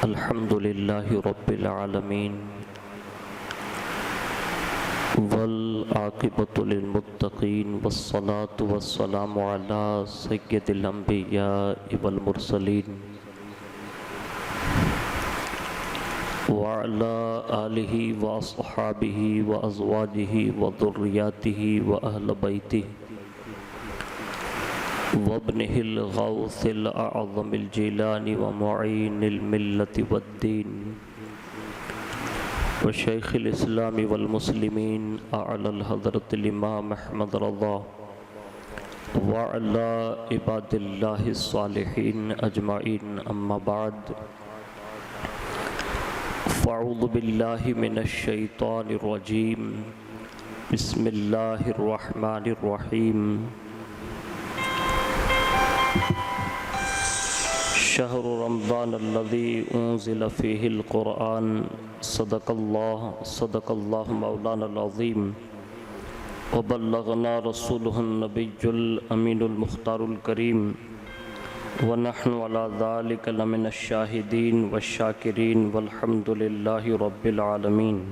الحمد للہ رب العالمین والعاقبۃ للمتقین والصلاة والسلام علی سید الانبیاء والمرسلین وعلی آلہ واصحابہ وازواجہ وذریاتہ واہل بیتہ وابنہ الغوث الأعظم الجیلانی ومعین الملت والدین وشیخ الاسلام والمسلمین اعلی الحضرت الامام احمد رضا وعلی عباد اللہ الصالحین اجمعین اما بعد فاعوذ باللہ من الشیطان الرجیم بسم اللہ الرحمن الرحیم شہر رمضان الذی انزل فیہ القرآن صدق اللہ مولانا العظیم وبلغنا رسولہ النبی الامین المختار الکریم ونحن علی ذلک لمن الشاہدین والشاکرین والحمد للہ رب العالمین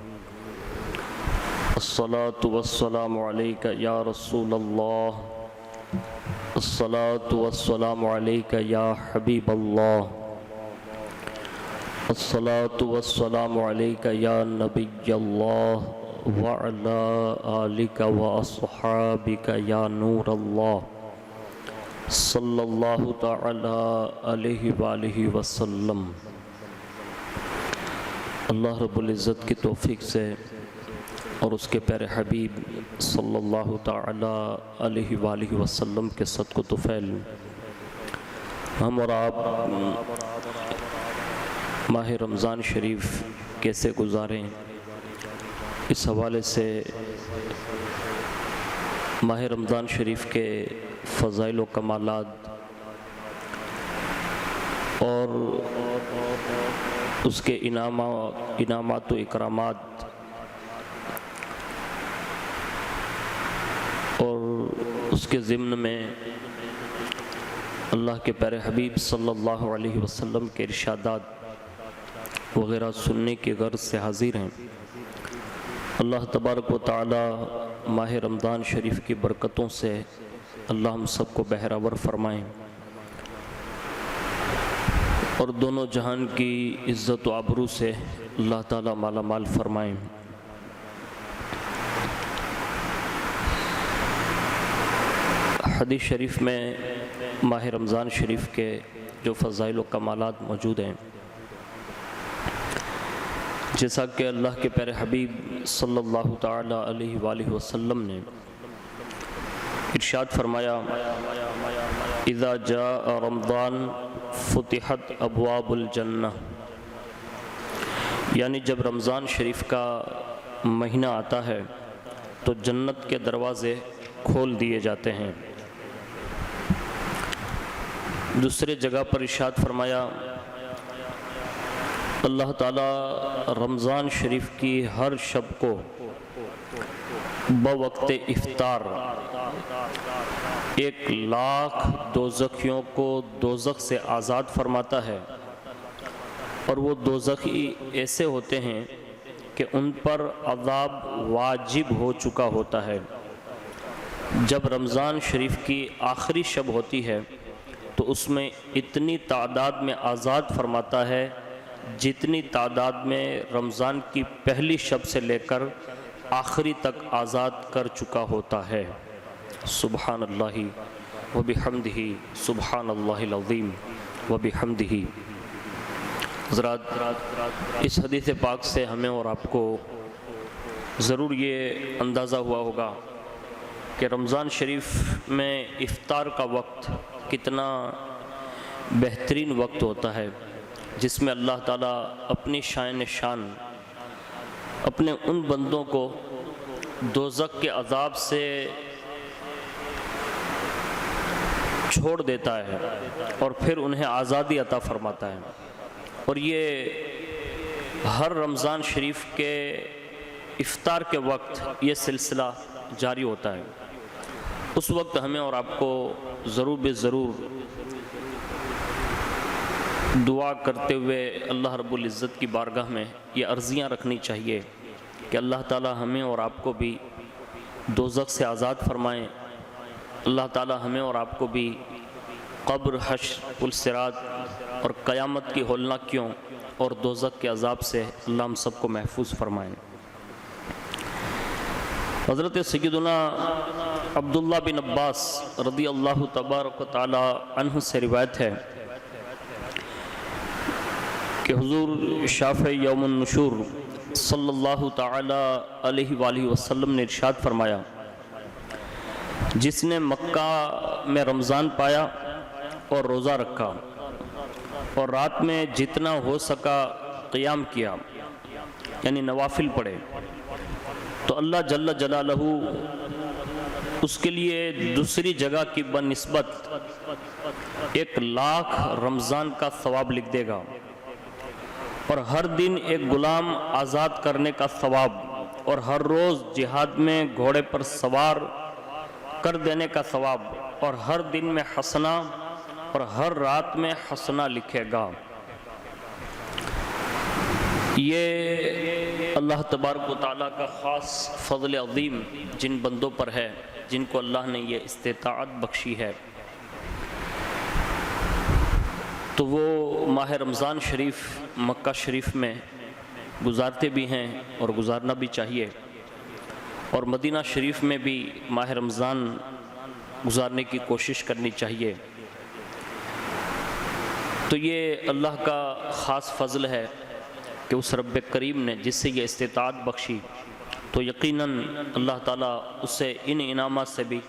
الصلاة والسلام علیک یا رسول اللہ الصلاة والسلام علیک یا حبیب اللہ الصلاة والسلام علیک یا نبی اللہ وعلا آلک واصحابک یا نور اللہ صلی اللہ تعالی علیہ وآلہ وسلم۔ اللہ رب العزت کی توفیق سے اور اس کے پیارے حبیب صلی اللہ تعالی علیہ وآلہ وسلم کے صدق و طفیل ہم اور آپ ماہ رمضان شریف کیسے گزاریں، اس حوالے سے ماہ رمضان شریف کے فضائل و کمالات اور اس کے انعامات و اکرامات اور اس کے ضمن میں اللہ کے پیارے حبیب صلی اللہ علیہ وسلم کے ارشادات وغیرہ سننے کی غرض سے حاضر ہیں۔ اللہ تبارک و تعالی ماہ رمضان شریف کی برکتوں سے اللہ ہم سب کو بہرور فرمائیں اور دونوں جہان کی عزت و آبرو سے اللہ تعالی مالا مال فرمائیں۔ حدیث شریف میں ماہ رمضان شریف کے جو فضائل و کمالات موجود ہیں، جیسا کہ اللہ کے پیارے حبیب صلی اللہ تعالی علیہ وآلہ وسلم نے ارشاد فرمایا، اذا جاء رمضان فتحت ابواب الجنہ، یعنی جب رمضان شریف کا مہینہ آتا ہے تو جنت کے دروازے کھول دیے جاتے ہیں۔ دوسرے جگہ پر ارشاد فرمایا، اللہ تعالی رمضان شریف کی ہر شب کو بوقت افطار 1,00,000 دوزخیوں کو دوزخ سے آزاد فرماتا ہے، اور وہ دوزخی ایسے ہوتے ہیں کہ ان پر عذاب واجب ہو چکا ہوتا ہے۔ جب رمضان شریف کی آخری شب ہوتی ہے تو اس میں اتنی تعداد میں آزاد فرماتا ہے جتنی تعداد میں رمضان کی پہلی شب سے لے کر آخری تک آزاد کر چکا ہوتا ہے۔ سبحان اللہ وبحمدہ، سبحان اللہ العظیم وبحمدہ۔ حضرات، اس حدیث پاک سے ہمیں اور آپ کو ضرور یہ اندازہ ہوا ہوگا کہ رمضان شریف میں افطار کا وقت کتنا بہترین وقت ہوتا ہے، جس میں اللہ تعالیٰ اپنی شان اپنے ان بندوں کو دوزخ کے عذاب سے چھوڑ دیتا ہے اور پھر انہیں آزادی عطا فرماتا ہے، اور یہ ہر رمضان شریف کے افطار کے وقت یہ سلسلہ جاری ہوتا ہے۔ اس وقت ہمیں اور آپ کو ضرور دعا کرتے ہوئے اللہ رب العزت کی بارگاہ میں یہ عرضیاں رکھنی چاہیے کہ اللہ تعالی ہمیں اور آپ کو بھی دوزخ سے آزاد فرمائیں، اللہ تعالی ہمیں اور آپ کو بھی قبر، حشر، پل صراط اور قیامت کی ہولناکیوں اور دوزخ کے عذاب سے اللہ ہم سب کو محفوظ فرمائیں۔ حضرت سیدنا عبداللہ بن عباس رضی اللہ تبارک و تعالی عنہ سے روایت ہے کہ حضور شافع یوم النشور صلی اللہ تعالی علیہ وآلہ وسلم نے ارشاد فرمایا، جس نے مکہ میں رمضان پایا اور روزہ رکھا اور رات میں جتنا ہو سکا قیام کیا، یعنی نوافل پڑھے، تو اللہ جل جلالہ اس کے لیے دوسری جگہ کی بنسبت 1,00,000 رمضان کا ثواب لکھ دے گا، اور ہر دن ایک غلام آزاد کرنے کا ثواب، اور ہر روز جہاد میں گھوڑے پر سوار کر دینے کا ثواب، اور ہر دن میں حسنہ اور ہر رات میں حسنہ لکھے گا۔ یہ اللہ تبارک و تعالیٰ کا خاص فضل عظیم جن بندوں پر ہے جن کو اللہ نے یہ استطاعت بخشی ہے، تو وہ ماہ رمضان شریف مکہ شریف میں گزارتے بھی ہیں اور گزارنا بھی چاہیے، اور مدینہ شریف میں بھی ماہ رمضان گزارنے کی کوشش کرنی چاہیے۔ تو یہ اللہ کا خاص فضل ہے کہ اس رب کریم نے جس سے یہ استطاعت بخشی، تو یقیناً اللہ تعالیٰ اسے ان انعامات سے بھی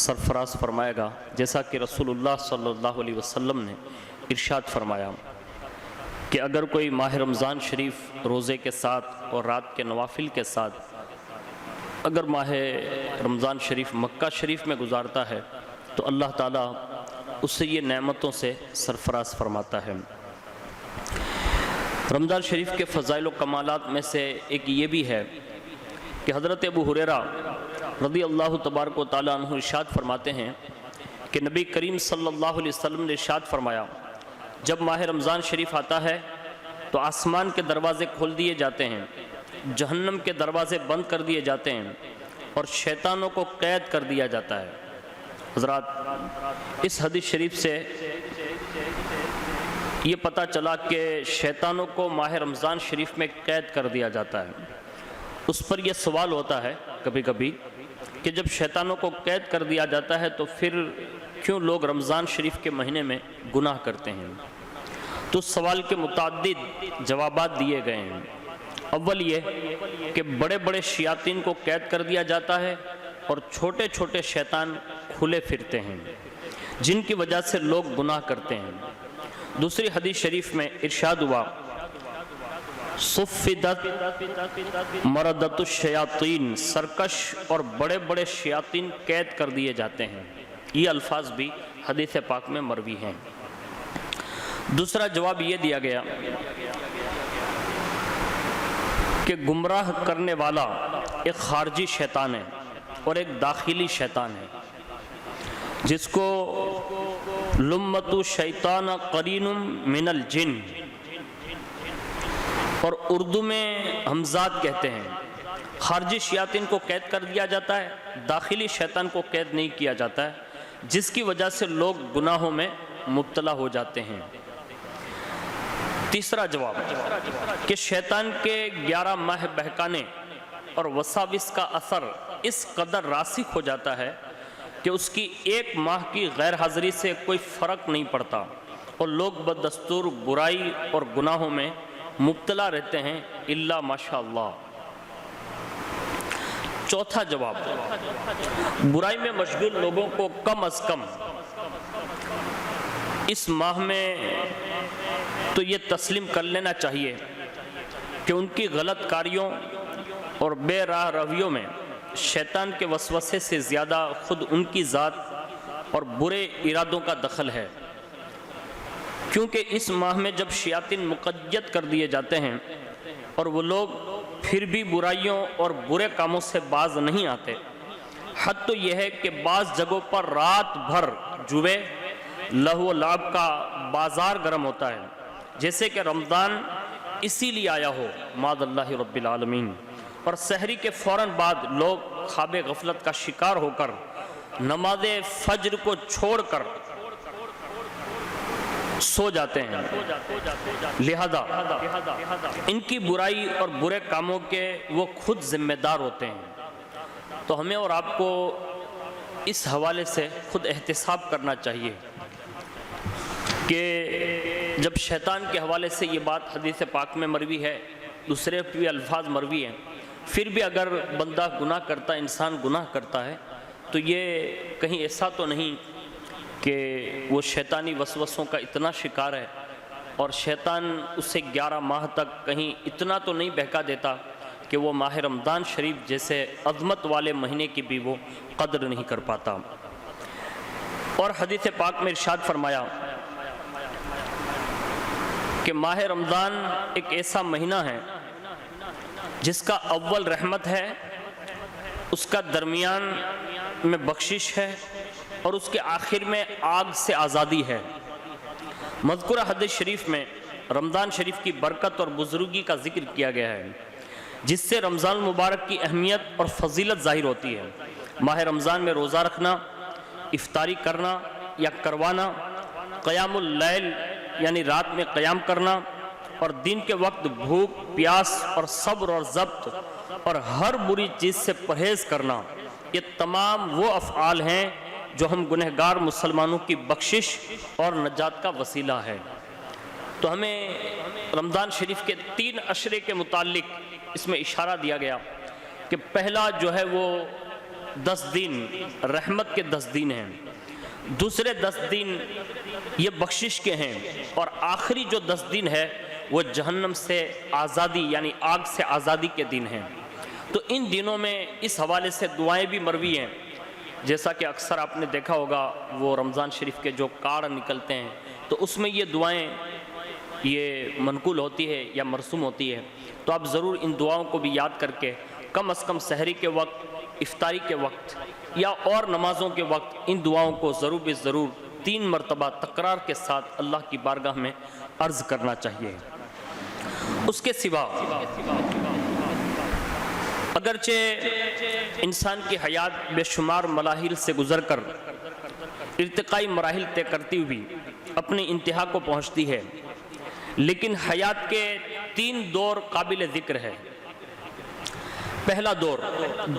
سرفراز فرمائے گا، جیسا کہ رسول اللہ صلی اللہ علیہ وسلم نے ارشاد فرمایا کہ اگر کوئی ماہ رمضان شریف روزے کے ساتھ اور رات کے نوافل کے ساتھ اگر ماہ رمضان شریف مکہ شریف میں گزارتا ہے تو اللہ تعالیٰ اس سے یہ نعمتوں سے سرفراز فرماتا ہے۔ رمضان شریف کے فضائل و کمالات میں سے ایک یہ بھی ہے کہ حضرت ابو ہریرہ رضی اللہ تبارک و تعالیٰ عنہ ارشاد فرماتے ہیں کہ نبی کریم صلی اللہ علیہ وسلم نے ارشاد فرمایا، جب ماہ رمضان شریف آتا ہے تو آسمان کے دروازے کھول دیے جاتے ہیں، جہنم کے دروازے بند کر دیے جاتے ہیں، اور شیطانوں کو قید کر دیا جاتا ہے۔ حضرات، اس حدیث شریف سے یہ پتہ چلا کہ شیطانوں کو ماہ رمضان شریف میں قید کر دیا جاتا ہے۔ اس پر یہ سوال ہوتا ہے کبھی کبھی کہ جب شیطانوں کو قید کر دیا جاتا ہے تو پھر کیوں لوگ رمضان شریف کے مہینے میں گناہ کرتے ہیں؟ تو اس سوال کے متعدد جوابات دیے گئے ہیں۔ اول یہ کہ بڑے بڑے شیاطین کو قید کر دیا جاتا ہے اور چھوٹے چھوٹے شیطان کھلے پھرتے ہیں، جن کی وجہ سے لوگ گناہ کرتے ہیں۔ دوسری حدیث شریف میں ارشاد ہوا، صفدت مردت الشیاطین، سرکش اور بڑے بڑے شیاطین قید کر دیے جاتے ہیں۔ یہ الفاظ بھی حدیث پاک میں مروی ہیں۔ دوسرا جواب یہ دیا گیا کہ گمراہ کرنے والا ایک خارجی شیطان ہے اور ایک داخلی شیطان ہے، جس کو لمۃ شیطان قرین من الجن، اور اردو میں ہمزاد کہتے ہیں۔ خارجی شیاطین کو قید کر دیا جاتا ہے، داخلی شیطان کو قید نہیں کیا جاتا ہے، جس کی وجہ سے لوگ گناہوں میں مبتلا ہو جاتے ہیں۔ تیسرا جواب کہ شیطان کے 11 ماہ بہکانے اور وساوس کا اثر اس قدر راسخ ہو جاتا ہے کہ اس کی 1 ماہ کی غیر حاضری سے کوئی فرق نہیں پڑتا، اور لوگ بدستور برائی اور گناہوں میں مبتلا رہتے ہیں الا ماشاءاللہ۔ چوتھا جواب، برائی میں مشغول لوگوں کو کم از کم اس ماہ میں تو یہ تسلیم کر لینا چاہیے کہ ان کی غلط کاریوں اور بے راہ رویوں میں شیطان کے وسوسے سے زیادہ خود ان کی ذات اور برے ارادوں کا دخل ہے، کیونکہ اس ماہ میں جب شیاطین مقید کر دیے جاتے ہیں اور وہ لوگ پھر بھی برائیوں اور برے کاموں سے باز نہیں آتے، حد تو یہ ہے کہ بعض جگہوں پر رات بھر جوئے، لہو و لعب کا بازار گرم ہوتا ہے، جیسے کہ رمضان اسی لیے آیا ہو معاذ اللہ رب العالمین، اور سحری کے فوراً بعد لوگ خواب غفلت کا شکار ہو کر نماز فجر کو چھوڑ کر سو جاتے ہیں، لہذا ان کی برائی اور برے کاموں کے وہ خود ذمہ دار ہوتے ہیں۔ تو ہمیں اور آپ کو اس حوالے سے خود احتساب کرنا چاہیے کہ جب شیطان کے حوالے سے یہ بات حدیث پاک میں مروی ہے، دوسرے بھی الفاظ مروی ہیں، پھر بھی اگر بندہ گناہ کرتا ہے، انسان گناہ کرتا ہے، تو یہ کہیں ایسا تو نہیں کہ وہ شیطانی وسوسوں کا اتنا شکار ہے اور شیطان اسے 11 ماہ تک کہیں اتنا تو نہیں بہکا دیتا کہ وہ ماہ رمضان شریف جیسے عظمت والے مہینے کی بھی وہ قدر نہیں کر پاتا۔ اور حدیث پاک میں ارشاد فرمایا کہ ماہ رمضان ایک ایسا مہینہ ہے جس کا اول رحمت ہے، اس کا درمیان میں بخشش ہے اور اس کے آخر میں آگ سے آزادی ہے۔ مذکورہ حدیث شریف میں رمضان شریف کی برکت اور بزرگی کا ذکر کیا گیا ہے، جس سے رمضان المبارک کی اہمیت اور فضیلت ظاہر ہوتی ہے۔ ماہ رمضان میں روزہ رکھنا، افطاری کرنا یا کروانا، قیام اللیل یعنی رات میں قیام کرنا، اور دن کے وقت بھوک پیاس اور صبر اور ضبط اور ہر بری چیز سے پرہیز کرنا، یہ تمام وہ افعال ہیں جو ہم گنہگار مسلمانوں کی بخشش اور نجات کا وسیلہ ہے۔ تو ہمیں رمضان شریف کے 3 عشرے کے متعلق اس میں اشارہ دیا گیا کہ پہلا جو ہے وہ 10 دن رحمت کے 10 دن ہیں، دوسرے 10 دن یہ بخشش کے ہیں، اور آخری جو 10 دن ہے وہ جہنم سے آزادی یعنی آگ سے آزادی کے دن ہیں۔ تو ان دنوں میں اس حوالے سے دعائیں بھی مروی ہیں، جیسا کہ اکثر آپ نے دیکھا ہوگا وہ رمضان شریف کے جو کارڈ نکلتے ہیں تو اس میں یہ دعائیں یہ منقول ہوتی ہے یا مرسوم ہوتی ہے، تو آپ ضرور ان دعاؤں کو بھی یاد کر کے کم از کم سحری کے وقت، افطاری کے وقت یا اور نمازوں کے وقت ان دعاؤں کو ضرور بے ضرور 3 مرتبہ تکرار کے ساتھ اللہ کی بارگاہ میں عرض کرنا چاہیے۔ اس کے سوا اگرچہ انسان کی حیات بے شمار مراحل سے گزر کر ارتقائی مراحل طے کرتی ہوئی اپنی انتہا کو پہنچتی ہے، لیکن حیات کے 3 دور قابل ذکر ہے۔ پہلا دور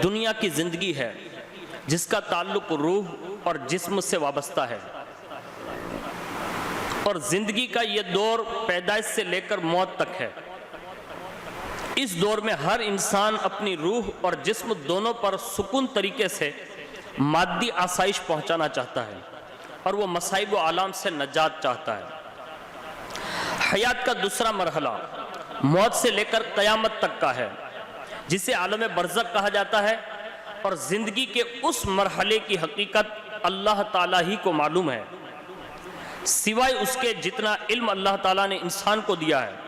دنیا کی زندگی ہے جس کا تعلق روح اور جسم سے وابستہ ہے، اور زندگی کا یہ دور پیدائش سے لے کر موت تک ہے۔ اس دور میں ہر انسان اپنی روح اور جسم دونوں پر سکون طریقے سے مادی آسائش پہنچانا چاہتا ہے، اور وہ مصائب و آلام سے نجات چاہتا ہے۔ حیات کا دوسرا مرحلہ موت سے لے کر قیامت تک کا ہے، جسے عالم برزخ کہا جاتا ہے، اور زندگی کے اس مرحلے کی حقیقت اللہ تعالیٰ ہی کو معلوم ہے، سوائے اس کے جتنا علم اللہ تعالیٰ نے انسان کو دیا ہے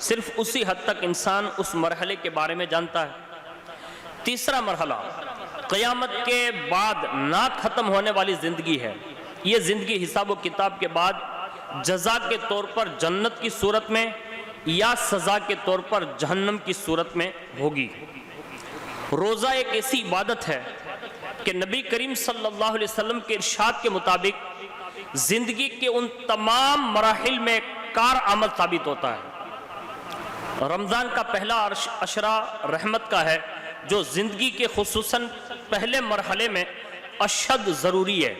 صرف اسی حد تک انسان اس مرحلے کے بارے میں جانتا ہے۔ تیسرا مرحلہ قیامت کے بعد نہ ختم ہونے والی زندگی ہے۔ یہ زندگی حساب و کتاب کے بعد جزا کے طور پر جنت کی صورت میں یا سزا کے طور پر جہنم کی صورت میں ہوگی۔ روزہ ایک ایسی عبادت ہے کہ نبی کریم صلی اللہ علیہ وسلم کے ارشاد کے مطابق زندگی کے ان تمام مراحل میں کارآمد ثابت ہوتا ہے۔ رمضان کا پہلا عشرہ رحمت کا ہے، جو زندگی کے خصوصاً پہلے مرحلے میں اشد ضروری ہے۔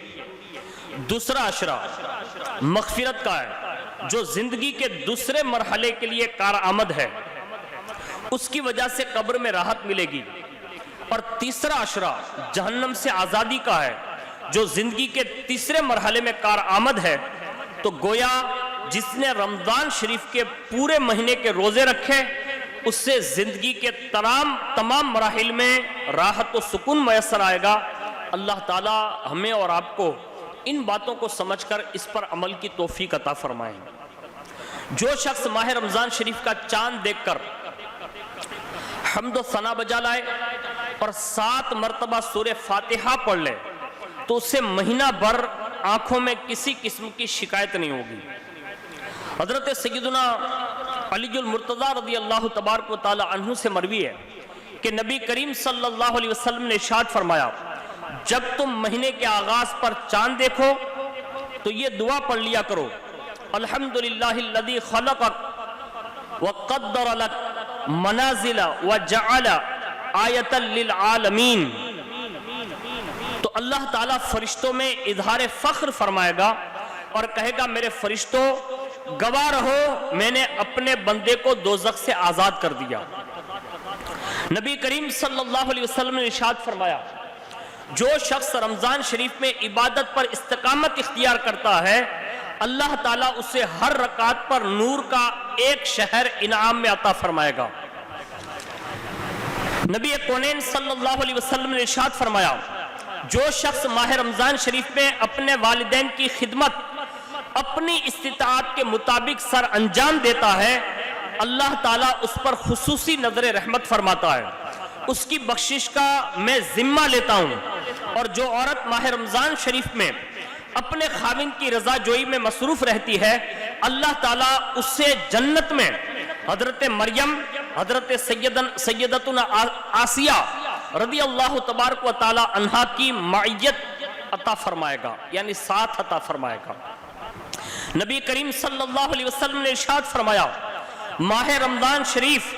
دوسرا عشرہ مغفرت کا ہے، جو زندگی کے دوسرے مرحلے کے لیے کارآمد ہے، اس کی وجہ سے قبر میں راحت ملے گی۔ اور تیسرا عشرہ جہنم سے آزادی کا ہے، جو زندگی کے تیسرے مرحلے میں کارآمد ہے۔ تو گویا جس نے رمضان شریف کے پورے مہینے کے روزے رکھے، اس سے زندگی کے تمام مراحل میں راحت و سکون میسر آئے گا۔ اللہ تعالی ہمیں اور آپ کو ان باتوں کو سمجھ کر اس پر عمل کی توفیق عطا فرمائیں۔ جو شخص ماہ رمضان شریف کا چاند دیکھ کر حمد و ثنا بجا لائے اور 7 مرتبہ سورہ فاتحہ پڑھ لے تو اس سے مہینہ بھر آنکھوں میں کسی قسم کی شکایت نہیں ہوگی۔ حضرت سیدنا علی المرتضیٰ رضی اللہ تبارک و تعالی عنہ سے مروی ہے کہ نبی کریم صلی اللہ علیہ وسلم نے ارشاد فرمایا جب تم مہینے کے آغاز پر چاند دیکھو تو یہ دعا پڑھ لیا کرو الحمدللہ الذی خلقک وقدر لک منازل وجعل آیۃ للعالمین۔ تو اللہ تعالیٰ فرشتوں میں اظہار فخر فرمائے گا اور کہے گا میرے فرشتوں گواہ رہو میں نے اپنے بندے کو دوزخ سے آزاد کر دیا۔ نبی کریم صلی اللہ علیہ وسلم نے ارشاد فرمایا جو شخص رمضان شریف میں عبادت پر استقامت اختیار کرتا ہے اللہ تعالیٰ اسے ہر رکعت پر نور کا ایک شہر انعام میں عطا فرمائے گا۔ نبی کونین صلی اللہ علیہ وسلم نے ارشاد فرمایا جو شخص ماہ رمضان شریف میں اپنے والدین کی خدمت اپنی استطاعت کے مطابق سر انجام دیتا ہے اللہ تعالیٰ اس پر خصوصی نظر رحمت فرماتا ہے، اس کی بخشش کا میں ذمہ لیتا ہوں۔ اور جو عورت ماہ رمضان شریف میں اپنے خاوند کی رضا جوئی میں مصروف رہتی ہے اللہ تعالیٰ اس سے جنت میں حضرت مریم، حضرت سیدتنا آسیہ رضی اللہ تبارک و تعالی عنہا کی معیت عطا فرمائے گا، یعنی ساتھ عطا فرمائے گا۔ نبی کریم صلی اللہ علیہ وسلم نے ارشاد فرمایا ماہ رمضان شریف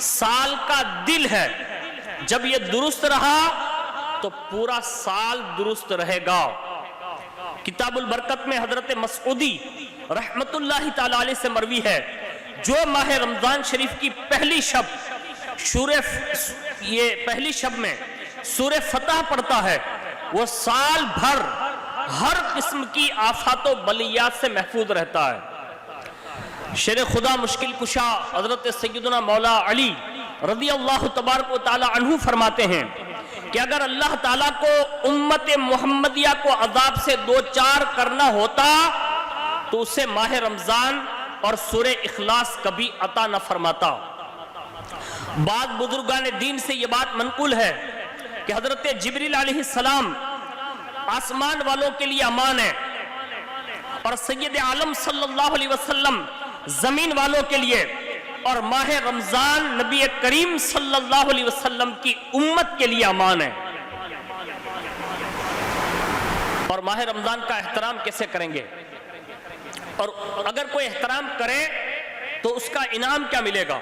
سال کا دل ہے، جب یہ درست رہا تو پورا سال درست رہے گا۔ کتاب البرکت میں حضرت مسعودی رحمت اللہ تعالی علیہ سے مروی ہے جو ماہ رمضان شریف کی پہلی شب میں سورہ فتح پڑھتا ہے وہ سال بھر ہر قسم کی آفات و بلیات سے محفوظ رہتا ہے۔ شیر خدا مشکل کشا حضرت سیدنا مولا علی رضی اللہ تبارک و تعالی عنہ فرماتے ہیں کہ اگر اللہ تعالیٰ کو امت محمدیہ کو عذاب سے دوچار کرنا ہوتا تو اسے ماہ رمضان اور سورہ اخلاص کبھی عطا نہ فرماتا۔ بعض بزرگان دین سے یہ بات منقول ہے کہ حضرت جبریل علیہ السلام آسمان والوں کے لیے امان ہے اور سید عالم صلی اللہ علیہ وسلم زمین والوں کے لیے، اور ماہ رمضان نبی کریم صلی اللہ علیہ وسلم کی امت کے لیے امان ہے۔ اور ماہ رمضان کا احترام کیسے کریں گے؟ اور اگر کوئی احترام کرے تو اس کا انعام کیا ملے گا؟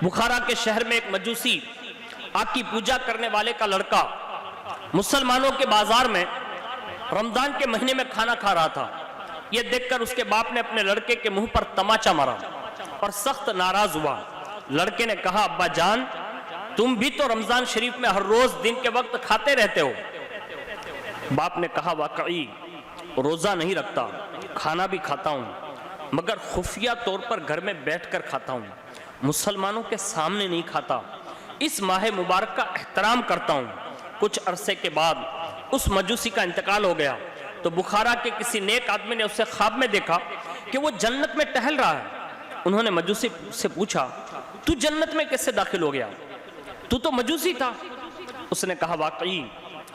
بخارا کے شہر میں ایک مجوسی آگ کی پوجا کرنے والے کا لڑکا مسلمانوں کے بازار میں رمضان کے مہینے میں کھانا کھا رہا تھا۔ یہ دیکھ کر اس کے باپ نے اپنے لڑکے کے منہ پر تماچا مارا اور سخت ناراض ہوا۔ لڑکے نے کہا ابا جان تم بھی تو رمضان شریف میں ہر روز دن کے وقت کھاتے رہتے ہو۔ باپ نے کہا واقعی روزہ نہیں رکھتا، کھانا بھی کھاتا ہوں مگر خفیہ طور پر گھر میں بیٹھ کر کھاتا ہوں، مسلمانوں کے سامنے نہیں کھاتا، اس ماہ مبارک کا احترام کرتا ہوں۔ کچھ عرصے کے بعد اس مجوسی کا انتقال ہو گیا تو بخارا کے کسی نیک آدمی نے اسے خواب میں دیکھا کہ وہ جنت میں ٹہل رہا ہے۔ انہوں نے مجوسی سے پوچھا تو جنت میں کیسے داخل ہو گیا؟ تو تو مجوسی تھا۔ اس نے کہا واقعی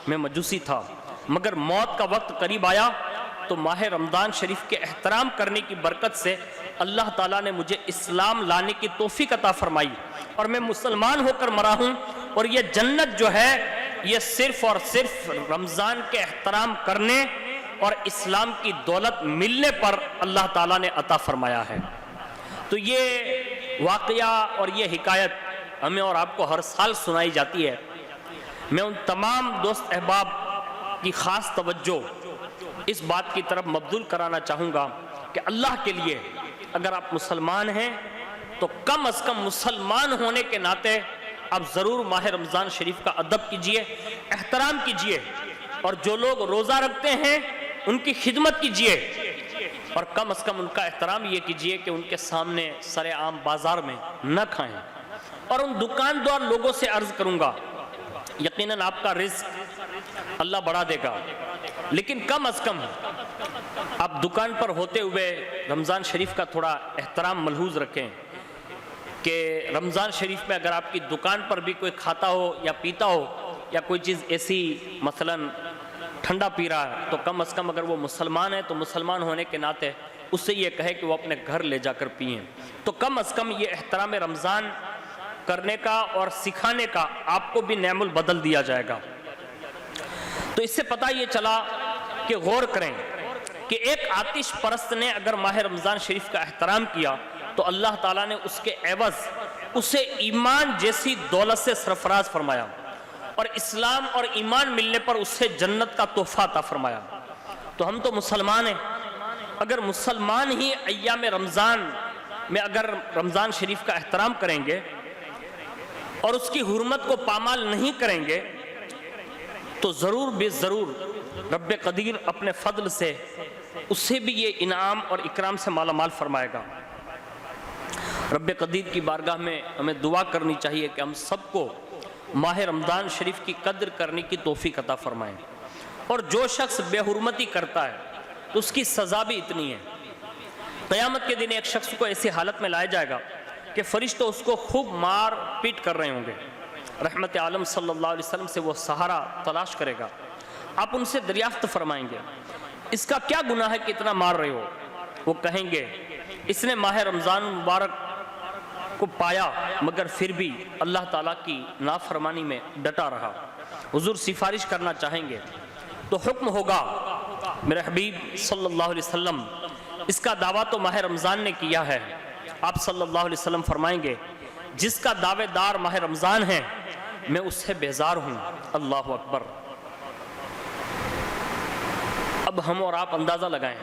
میں مجوسی تھا مگر موت کا وقت قریب آیا تو ماہ رمضان شریف کے احترام کرنے کی برکت سے اللہ تعالیٰ نے مجھے اسلام لانے کی توفیق عطا فرمائی اور میں مسلمان ہو کر مرا ہوں، اور یہ جنت جو ہے یہ صرف اور صرف رمضان کے احترام کرنے اور اسلام کی دولت ملنے پر اللہ تعالیٰ نے عطا فرمایا ہے۔ تو یہ واقعہ اور یہ حکایت ہمیں اور آپ کو ہر سال سنائی جاتی ہے۔ میں ان تمام دوست احباب کی خاص توجہ اس بات کی طرف مبذول کرانا چاہوں گا کہ اللہ کے لیے اگر آپ مسلمان ہیں تو کم از کم مسلمان ہونے کے ناطے آپ ضرور ماہ رمضان شریف کا ادب کیجئے، احترام کیجئے، اور جو لوگ روزہ رکھتے ہیں ان کی خدمت کیجئے، اور کم از کم ان کا احترام یہ کیجئے کہ ان کے سامنے سر عام بازار میں نہ کھائیں۔ اور ان دکاندار لوگوں سے عرض کروں گا یقیناً آپ کا رزق اللہ بڑھا دے گا، لیکن کم از کم آپ دکان پر ہوتے ہوئے رمضان شریف کا تھوڑا احترام ملحوظ رکھیں کہ رمضان شریف میں اگر آپ کی دکان پر بھی کوئی کھاتا ہو یا پیتا ہو یا کوئی چیز ایسی مثلاً ٹھنڈا پی رہا ہے تو کم از کم اگر وہ مسلمان ہے تو مسلمان ہونے کے ناطے اس سے یہ کہے کہ وہ اپنے گھر لے جا کر پئیں، تو کم از کم یہ احترام رمضان کرنے کا اور سکھانے کا آپ کو بھی نعم البدل دیا جائے گا۔ تو اس سے پتہ یہ چلا کہ غور کریں کہ ایک آتش پرست نے اگر ماہ رمضان شریف کا احترام کیا تو اللہ تعالیٰ نے اس کے عوض اسے ایمان جیسی دولت سے سرفراز فرمایا، اور اسلام اور ایمان ملنے پر اسے جنت کا تحفہ عطا فرمایا۔ تو ہم تو مسلمان ہیں، اگر مسلمان ہی ایام رمضان میں اگر رمضان شریف کا احترام کریں گے اور اس کی حرمت کو پامال نہیں کریں گے تو ضرور بے ضرور رب قدیر اپنے فضل سے اسے بھی یہ انعام اور اکرام سے مالا مال فرمائے گا۔ رب قدیر کی بارگاہ میں ہمیں دعا کرنی چاہیے کہ ہم سب کو ماہ رمضان شریف کی قدر کرنے کی توفیق عطا فرمائیں، اور جو شخص بے حرمتی کرتا ہے تو اس کی سزا بھی اتنی ہے۔ قیامت کے دن ایک شخص کو ایسی حالت میں لایا جائے گا کہ فرشتہ اس کو خوب مار پیٹ کر رہے ہوں گے، رحمت عالم صلی اللہ علیہ وسلم سے وہ سہارا تلاش کرے گا۔ آپ ان سے دریافت فرمائیں گے اس کا کیا گناہ ہے کہ اتنا مار رہے ہو؟ وہ کہیں گے اس نے ماہ رمضان مبارک کو پایا مگر پھر بھی اللہ تعالیٰ کی نافرمانی میں ڈٹا رہا۔ حضور سفارش کرنا چاہیں گے تو حکم ہوگا میرے حبیب صلی اللہ علیہ وسلم اس کا دعویٰ تو ماہ رمضان نے کیا ہے۔ آپ صلی اللہ علیہ وسلم فرمائیں گے جس کا دعوے دار ماہ رمضان ہے میں اس سے بیزار ہوں۔ اللہ اکبر۔ اب ہم اور آپ اندازہ لگائیں،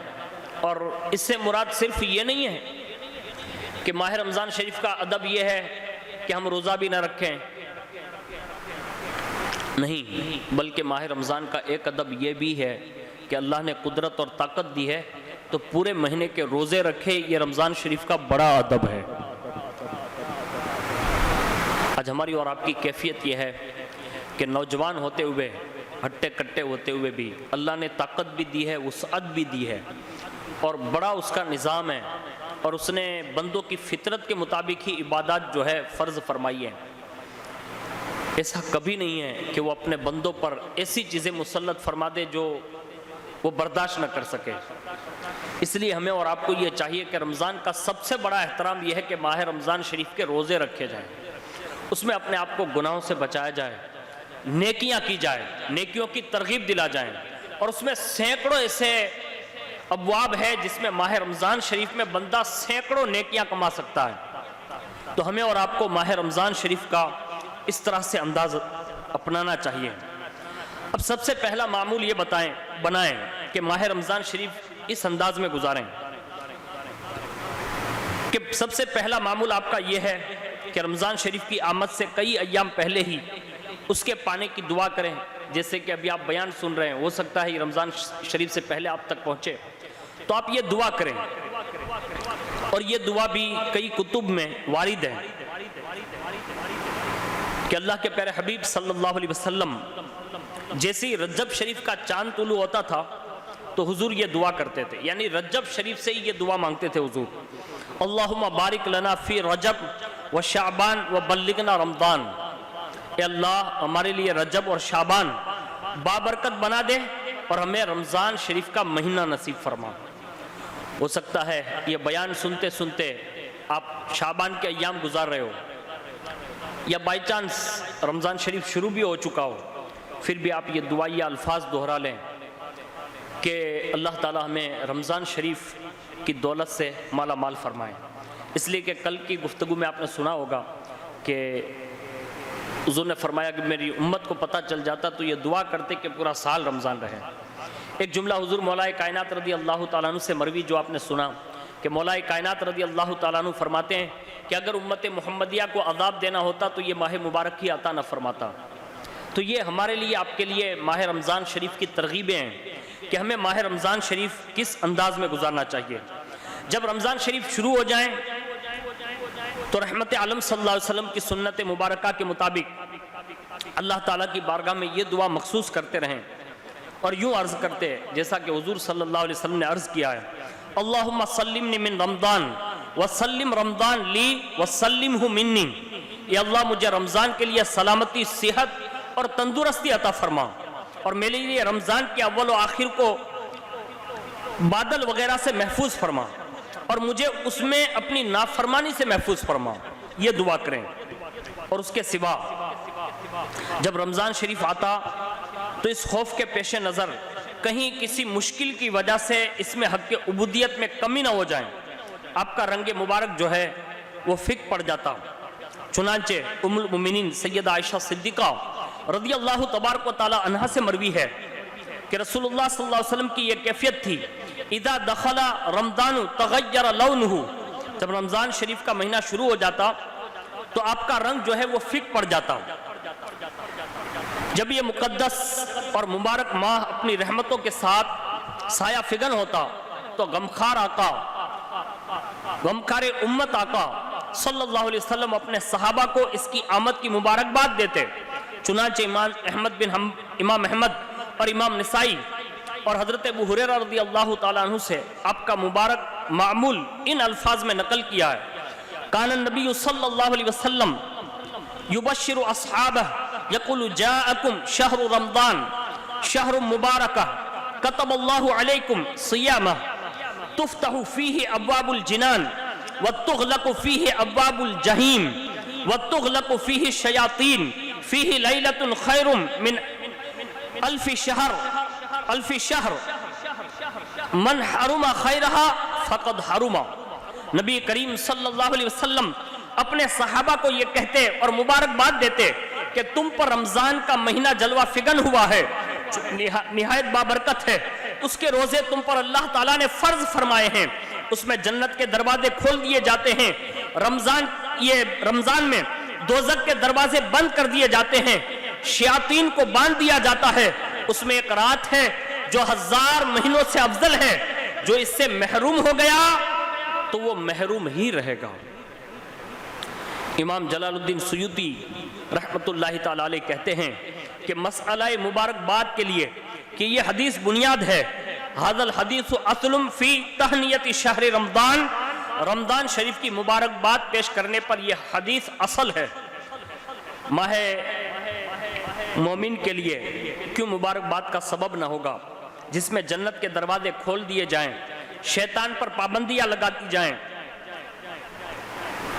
اور اس سے مراد صرف یہ نہیں ہے کہ ماہ رمضان شریف کا ادب یہ ہے کہ ہم روزہ بھی نہ رکھیں، نہیں، بلکہ ماہ رمضان کا ایک ادب یہ بھی ہے کہ اللہ نے قدرت اور طاقت دی ہے تو پورے مہینے کے روزے رکھے، یہ رمضان شریف کا بڑا ادب ہے۔ آج ہماری اور آپ کی کیفیت یہ ہے کہ نوجوان ہوتے ہوئے، ہٹے کٹے ہوتے ہوئے بھی اللہ نے طاقت بھی دی ہے، وسعت بھی دی ہے، اور بڑا اس کا نظام ہے، اور اس نے بندوں کی فطرت کے مطابق ہی عبادات جو ہے فرض فرمائی ہے۔ ایسا کبھی نہیں ہے کہ وہ اپنے بندوں پر ایسی چیزیں مسلط فرما دے جو وہ برداشت نہ کر سکے۔ اس لیے ہمیں اور آپ کو یہ چاہیے کہ رمضان کا سب سے بڑا احترام یہ ہے کہ ماہ رمضان شریف کے روزے رکھے جائیں، اس میں اپنے آپ کو گناہوں سے بچایا جائے، نیکیاں کی جائے، نیکیوں کی ترغیب دلا جائیں، اور اس میں سینکڑوں ایسے ابواب ہے جس میں ماہ رمضان شریف میں بندہ سینکڑوں نیکیاں کما سکتا ہے۔ تو ہمیں اور آپ کو ماہ رمضان شریف کا اس طرح سے انداز اپنانا چاہیے۔ اب سب سے پہلا معمول یہ بنائیں کہ ماہ رمضان شریف اس انداز میں گزاریں کہ سب سے پہلا معمول آپ کا یہ ہے کہ رمضان شریف کی آمد سے کئی ایام پہلے ہی اس کے پانے کی دعا کریں۔ جیسے کہ ابھی آپ بیان سن رہے ہیں، ہو سکتا ہے یہ رمضان شریف سے پہلے آپ تک پہنچے، تو آپ یہ دعا کریں، اور یہ دعا بھی کئی کتب میں وارد ہے کہ اللہ کے پیارے حبیب صلی اللہ علیہ وسلم جیسے رجب شریف کا چاند طلوع ہوتا تھا تو حضور یہ دعا کرتے تھے، یعنی رجب شریف سے ہی یہ دعا مانگتے تھے حضور، اللہم بارک لنا فی رجب و شعبان و بلغنا رمضان، اے اللہ ہمارے لیے رجب اور شعبان بابرکت بنا دے اور ہمیں رمضان شریف کا مہینہ نصیب فرما۔ ہو سکتا ہے یہ بیان سنتے سنتے آپ شعبان کے ایام گزار رہے ہو، یا بائی چانس رمضان شریف شروع بھی ہو چکا ہو، پھر بھی آپ یہ دعائیہ الفاظ دہرا لیں کہ اللہ تعالی ہمیں رمضان شریف کی دولت سے مالا مال فرمائے۔ اس لیے کہ کل کی گفتگو میں آپ نے سنا ہوگا کہ حضور نے فرمایا کہ میری امت کو پتہ چل جاتا تو یہ دعا کرتے کہ پورا سال رمضان رہے۔ ایک جملہ حضور مولا کائنات رضی اللہ تعالیٰ عنہ سے مروی جو آپ نے سنا کہ مولا کائنات رضی اللہ تعالیٰ عنہ فرماتے ہیں کہ اگر امت محمدیہ کو عذاب دینا ہوتا تو یہ ماہ مبارک ہی عطا نہ فرماتا۔ تو یہ ہمارے لیے، آپ کے لیے ماہ رمضان شریف کی ترغیبیں ہیں کہ ہمیں ماہ رمضان شریف کس انداز میں گزارنا چاہیے۔ جب رمضان شریف شروع ہو جائیں تو رحمت عالم صلی اللہ علیہ وسلم کی سنت مبارکہ کے مطابق اللہ تعالیٰ کی بارگاہ میں یہ دعا مخصوص کرتے رہیں، اور یوں عرض کرتے جیسا کہ حضور صلی اللہ علیہ وسلم نے عرض کیا ہے، اللہم سلمنی من رمضان وسلم رمضان لی وسلمہ منی، یا اللہ مجھے رمضان کے لیے سلامتی، صحت اور تندرستی عطا فرما، اور میرے لیے رمضان کے اول و آخر کو بادل وغیرہ سے محفوظ فرما اور مجھے اس میں اپنی نافرمانی سے محفوظ فرما، یہ دعا کریں۔ اور اس کے سوا جب رمضان شریف آتا تو اس خوف کے پیش نظر کہیں کسی مشکل کی وجہ سے اس میں حق عبودیت میں کمی نہ ہو جائیں، آپ کا رنگ مبارک جو ہے وہ فک پڑ جاتا۔ چنانچہ ام المؤمنین سیدہ عائشہ صدیقہ رضی اللہ تبارک و تعالی عنہا سے مروی ہے کہ رسول اللہ صلی اللہ علیہ وسلم کی یہ کیفیت تھی، اذا دخل رمضان تغیر لونہ، جب رمضان شریف کا مہینہ شروع ہو جاتا تو آپ کا رنگ جو ہے وہ فک پڑ جاتا۔ جب یہ مقدس اور مبارک ماہ اپنی رحمتوں کے ساتھ سایہ فگن ہوتا تو غمخار آقا، غمخار امت آقا صلی اللہ علیہ وسلم اپنے صحابہ کو اس کی آمد کی مبارکباد دیتے۔ چنانچہ امام احمد اور امام نسائی اور حضرت ابو ہریرہ رضی اللہ تعالیٰ عنہ سے آپ کا مبارک معمول ان الفاظ میں نقل کیا ہے، کان النبی صلی اللہ علیہ وسلم یبشر اصحابہ یقول جاءکم شہر رمضان شہر مبارکہ کتب اللہ علیکم صیامہ تفتح فیہ ابواب الجنان وتغلق فیہ ابواب الجحیم وتغلق فیہ الشیاطین فیہ لیلۃ خیر من الف شہر من حرم خیرہا فقد حرم۔ نبی کریم صلی اللہ علیہ وسلم اپنے صحابہ کو یہ کہتے اور مبارکباد دیتے کہ تم پر رمضان کا مہینہ جلوہ فگن ہوا ہے، نہایت بابرکت ہے، اس کے روزے تم پر اللہ تعالیٰ نے فرض فرمائے ہیں، اس میں جنت کے دروازے کھول دیے جاتے ہیں، رمضان میں دوزخ کے دروازے بند کر دیے جاتے ہیں، شیاطین کو باندھ دیا جاتا ہے، اس میں ایک رات ہے جو 1000 مہینوں سے افضل ہے، جو اس سے محروم ہو گیا تو وہ محروم ہی رہے گا۔ امام جلال الدین سیوطی رحمت اللہ تعالی علیہ کہتے ہیں کہ مسئلہ مبارکباد کے لیے کہ یہ حدیث بنیاد ہے، ھذا الحدیث اصل فی تہنیت شہر رمضان، رمضان شریف کی مبارکباد پیش کرنے پر یہ حدیث اصل ہے۔ ماہ مومن کے لیے کیوں مبارکباد کا سبب نہ ہوگا، جس میں جنت کے دروازے کھول دیے جائیں، شیطان پر پابندیاں لگا دی جائیں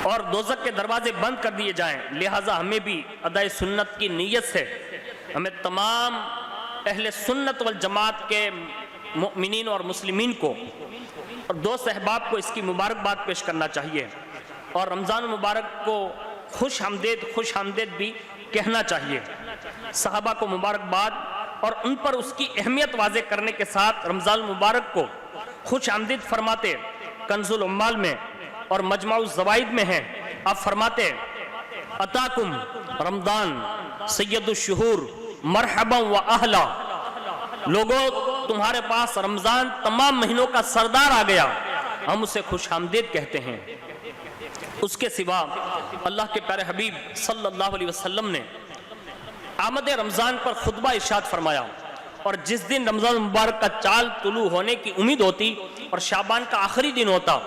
اور دوزخ کے دروازے بند کر دیے جائیں۔ لہٰذا ہمیں بھی ادائے سنت کی نیت سے ہمیں تمام اہل سنت والجماعت کے مؤمنین اور مسلمین کو اور دوست احباب کو اس کی مبارکباد پیش کرنا چاہیے، اور رمضان المبارک کو خوش آمدید بھی کہنا چاہیے۔ صحابہ کو مبارکباد اور ان پر اس کی اہمیت واضح کرنے کے ساتھ رمضان المبارک کو خوش آمدید فرماتے کنز العمال میں اور مجمع الزوائد میں ہیں۔ آپ فرماتے اتاکم رمضان سید الشہور مرحبا و اہلا، لوگوں تمہارے پاس رمضان تمام مہینوں کا سردار آ گیا، ہم اسے خوش آمدید کہتے ہیں۔ اس کے سوا اللہ کے پیارے حبیب صلی اللہ علیہ وسلم نے آمد رمضان پر خطبہ ارشاد فرمایا، اور جس دن رمضان مبارک کا چال طلوع ہونے کی امید ہوتی اور شعبان کا آخری دن ہوتا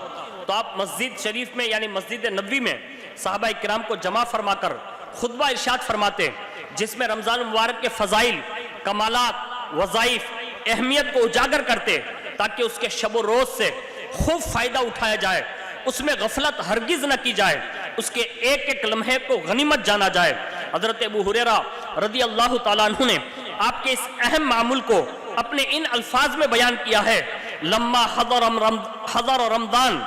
تو آپ مسجد شریف میں یعنی مسجد نبوی میں صحابہ کرام کو جمع فرما کر خطبہ ارشاد فرماتے، جس میں رمضان مبارک کے فضائل، کمالات، وظائف، اہمیت کو اجاگر کرتے تاکہ اس کے شب و روز سے خوب فائدہ اٹھایا جائے، اس میں غفلت ہرگز نہ کی جائے، اس کے ایک ایک لمحے کو غنیمت جانا جائے۔ حضرت ابو ہریرہ رضی اللہ تعالیٰ عنہ نے آپ کے اس اہم معمول کو اپنے ان الفاظ میں بیان کیا ہے، لما حضر رمضان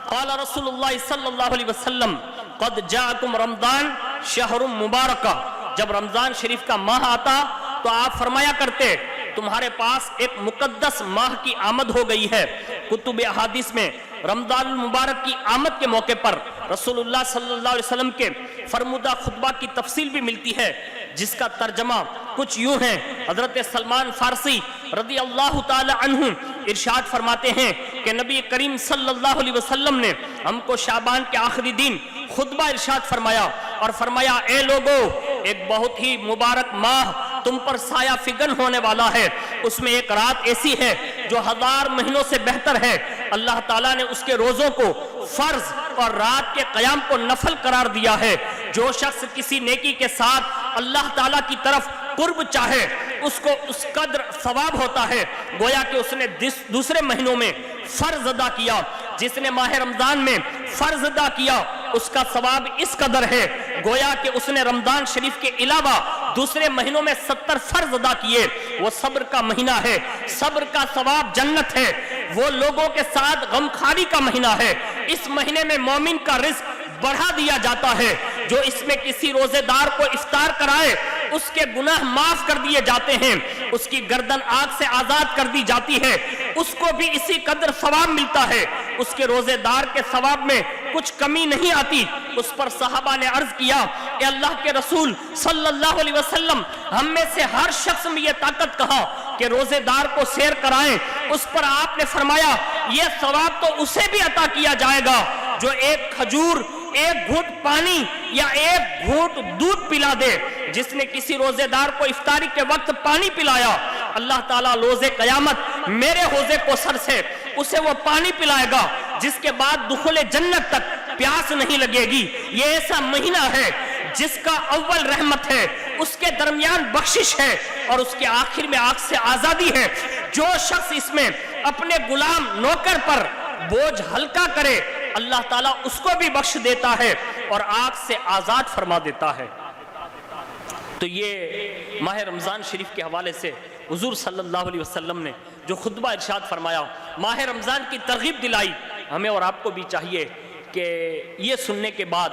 قال رسول اللہ صلی اللہ علیہ وسلم قد جاءکم رمضان شہر مبارکہ، جب رمضان شریف کا ماہ آتا تو آپ فرمایا کرتے تمہارے پاس ایک مقدس ماہ کی آمد ہو گئی ہے۔ کتب احادیث میں رمضان المبارک کی آمد کے موقع پر رسول اللہ صلی اللہ علیہ وسلم کے فرمودہ خطبہ کی تفصیل بھی ملتی ہے، جس کا ترجمہ کچھ یوں ہے۔ حضرت سلمان فارسی رضی اللہ تعالی عنہ ارشاد فرماتے ہیں کہ نبی کریم صلی اللہ علیہ وسلم نے ہم کو شعبان کے آخری دن خطبہ ارشاد فرمایا اور فرمایا اے لوگو، ایک بہت ہی مبارک ماہ تم پر سایہ فگن ہونے والا ہے، اس میں ایک رات ایسی ہے جو 1000 مہینوں سے بہتر ہے، اللہ تعالیٰ نے اس کے روزوں کو فرض اور رات کے قیام کو نفل قرار دیا ہے۔ جو شخص کسی نیکی کے ساتھ اللہ تعالیٰ کی طرف قرب چاہے اس کو اس قدر ثواب ہوتا ہے گویا کہ اس نے دوسرے مہینوں میں فرض ادا کیا. جس نے ماہ رمضان میں فرض ادا کیا اس کا ثواب اس قدر ہے گویا کہ اس نے رمضان شریف کے علاوہ دوسرے مہینوں میں 70 فرض ادا کیے. وہ صبر کا مہینہ ہے, صبر کا ثواب جنت ہے, وہ لوگوں کے ساتھ غمخواری کا مہینہ ہے. اس مہینے میں مومن کا رزق بڑھا دیا جاتا ہے. جو اس میں کسی روزے دار کو افطار کرائے اس کے گناہ معاف کر دیے جاتے ہیں, اس کی گردن آگ سے آزاد کر دی جاتی ہے, اس کو بھی اسی قدر ثواب ملتا ہے. اس کے روزے دار کے ثواب میں کچھ کمی نہیں آتی. اس پر صحابہ نے عرض کیا کہ اللہ کے رسول صلی اللہ علیہ وسلم, ہم میں سے ہر شخص میں یہ طاقت کہاں کہ روزے دار کو سیر کرائیں. اس پر آپ نے فرمایا یہ ثواب تو اسے بھی عطا کیا جائے گا جو ایک کھجور, ایک گھونٹ پانی یا ایک گھونٹ دودھ پلا دے. جس نے کسی روزے دار کو افطاری کے وقت پانی پلایا, اللہ تعالیٰ روز قیامت میرے حوضے کوثر سے اسے وہ پانی پلائے گا جس کے بعد دخول جنت تک پیاس نہیں لگے گی. یہ ایسا مہینہ ہے جس کا اول رحمت ہے, اس کے درمیان بخشش ہے اور اس کے آخر میں آگ سے آزادی ہے. جو شخص اس میں اپنے غلام نوکر پر بوجھ ہلکا کرے اللہ تعالیٰ اس کو بھی بخش دیتا ہے اور آگ سے آزاد فرما دیتا ہے. تو یہ ماہ رمضان شریف کے حوالے سے حضور صلی اللہ علیہ وسلم نے جو خطبہ ارشاد فرمایا, ماہ رمضان کی ترغیب دلائی. ہمیں اور آپ کو بھی چاہیے کہ یہ سننے کے بعد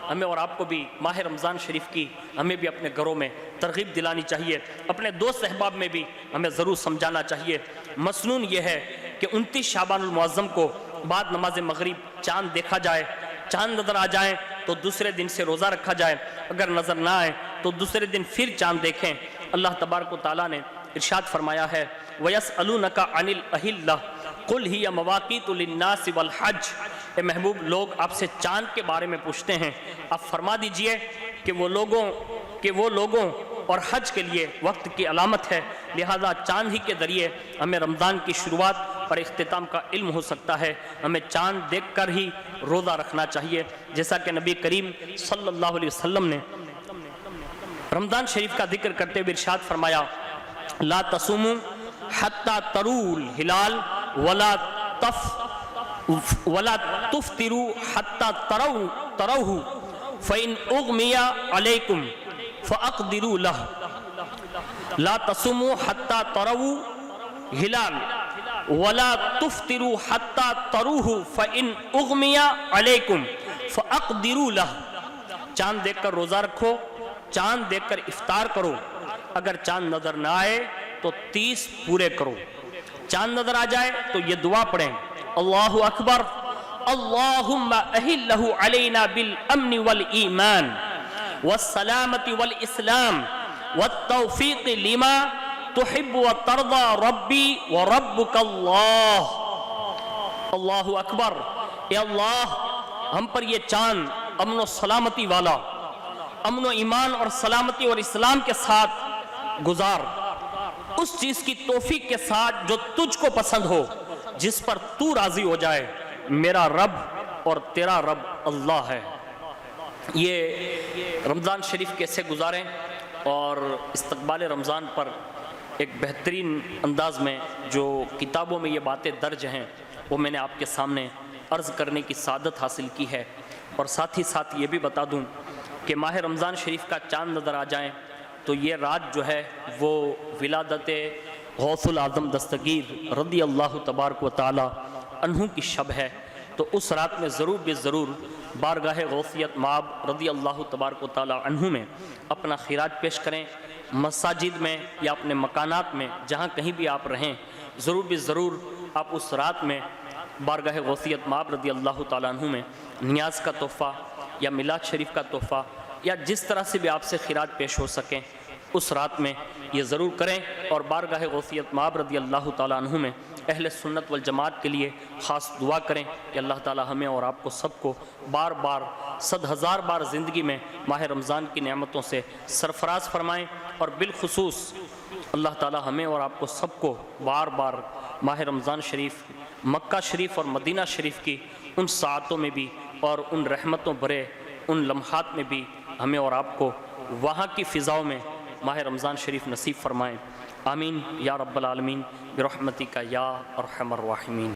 ہمیں اور آپ کو بھی ماہ رمضان شریف کی ہمیں بھی اپنے گھروں میں ترغیب دلانی چاہیے, اپنے دوست احباب میں بھی ہمیں ضرور سمجھانا چاہیے. مسنون یہ ہے کہ 29 شعبان المعظم کو بعد نماز مغرب چاند دیکھا جائے, چاند نظر آ جائیں تو دوسرے دن سے روزہ رکھا جائے, اگر نظر نہ آئے تو دوسرے دن پھر چاند دیکھیں. اللہ تبارک و تعالیٰ نے ارشاد فرمایا ہے وَيَسْأَلُونَكَ عَنِ الْأَهِلَّةِ قُلْ هِيَ مَوَاقِيتُ لِلنَّاسِ وَالْحَجِّ. اے محبوب, لوگ آپ سے چاند کے بارے میں پوچھتے ہیں, آپ فرما دیجئے کہ وہ لوگوں اور حج کے لیے وقت کی علامت ہے, لہذا چاند ہی کے ذریعے ہمیں رمضان کی شروعات اور اختتام کا علم ہو سکتا ہے. ہمیں چاند دیکھ کر ہی روزہ رکھنا چاہیے, جیسا کہ نبی کریم صلی اللہ علیہ وسلم نے رمضان شریف کا ذکر کرتے ہوئے ارشاد فرمایا لا تصوموا حتى تروا الهلال ولا تفطروا حتى تروه فإن أغمي عليكم فأقدروا له. لا تصوموا حتى تروا الهلال ولا تفطروا حتى تروه فإن أغمي عليكم فأقدروا له. چاند دیکھ کر روزہ رکھو, چاند دیکھ کر افطار کرو, اگر چاند نظر نہ آئے تو 30 پورے کرو. چاند نظر آ جائے تو یہ دعا پڑھیں اللہ اکبر اللہم اہلہ علینا بالامن والایمان والسلامت والاسلام والتوفیق لما تحب وترضى ربی وربک اللہ. اللہ اکبر. اے اللہ, ہم پر یہ چاند امن و سلامتی والا, امن و ایمان اور سلامتی اور اسلام کے ساتھ گزار, اس چیز کی توفیق کے ساتھ جو تجھ کو پسند ہو, جس پر تو راضی ہو جائے. میرا رب اور تیرا رب اللہ ہے. یہ رمضان شریف کیسے گزاریں اور استقبال رمضان پر ایک بہترین انداز میں جو کتابوں میں یہ باتیں درج ہیں وہ میں نے آپ کے سامنے عرض کرنے کی سعادت حاصل کی ہے. اور ساتھ ہی ساتھ یہ بھی بتا دوں کہ ماہ رمضان شریف کا چاند نظر آ جائیں تو یہ رات جو ہے وہ ولادت غوث العظم دستگیر رضی اللہ تبارک و تعالی عنہ کی شب ہے. تو اس رات میں ضرور بے ضرور بارگاہ غوثیت مآب رضی اللہ تبارک و تعالی عنہ میں اپنا خیرات پیش کریں. مساجد میں یا اپنے مکانات میں جہاں کہیں بھی آپ رہیں, ضرور بے ضرور آپ اس رات میں بارگاہ غوثیت مآب رضی اللہ تعالی عنہ میں نیاز کا تحفہ یا میلاد شریف کا تحفہ یا جس طرح سے بھی آپ سے خیرات پیش ہو سکیں اس رات میں یہ ضرور کریں. اور بارگاہ غوثیت مآب رضی اللہ تعالی عنہ میں اہل سنت والجماعت کے لیے خاص دعا کریں کہ اللہ تعالی ہمیں اور آپ کو سب کو بار بار 100,000 بار زندگی میں ماہ رمضان کی نعمتوں سے سرفراز فرمائیں. اور بالخصوص اللہ تعالی ہمیں اور آپ کو سب کو بار بار ماہ رمضان شریف, مکہ شریف اور مدینہ شریف کی ان ساعتوں میں بھی اور ان رحمتوں بھرے ان لمحات میں بھی ہمیں اور آپ کو وہاں کی فضاؤں میں ماہ رمضان شریف نصیب فرمائیں۔ آمین یا رب العالمین برحمتک یا ارحم الراحمین۔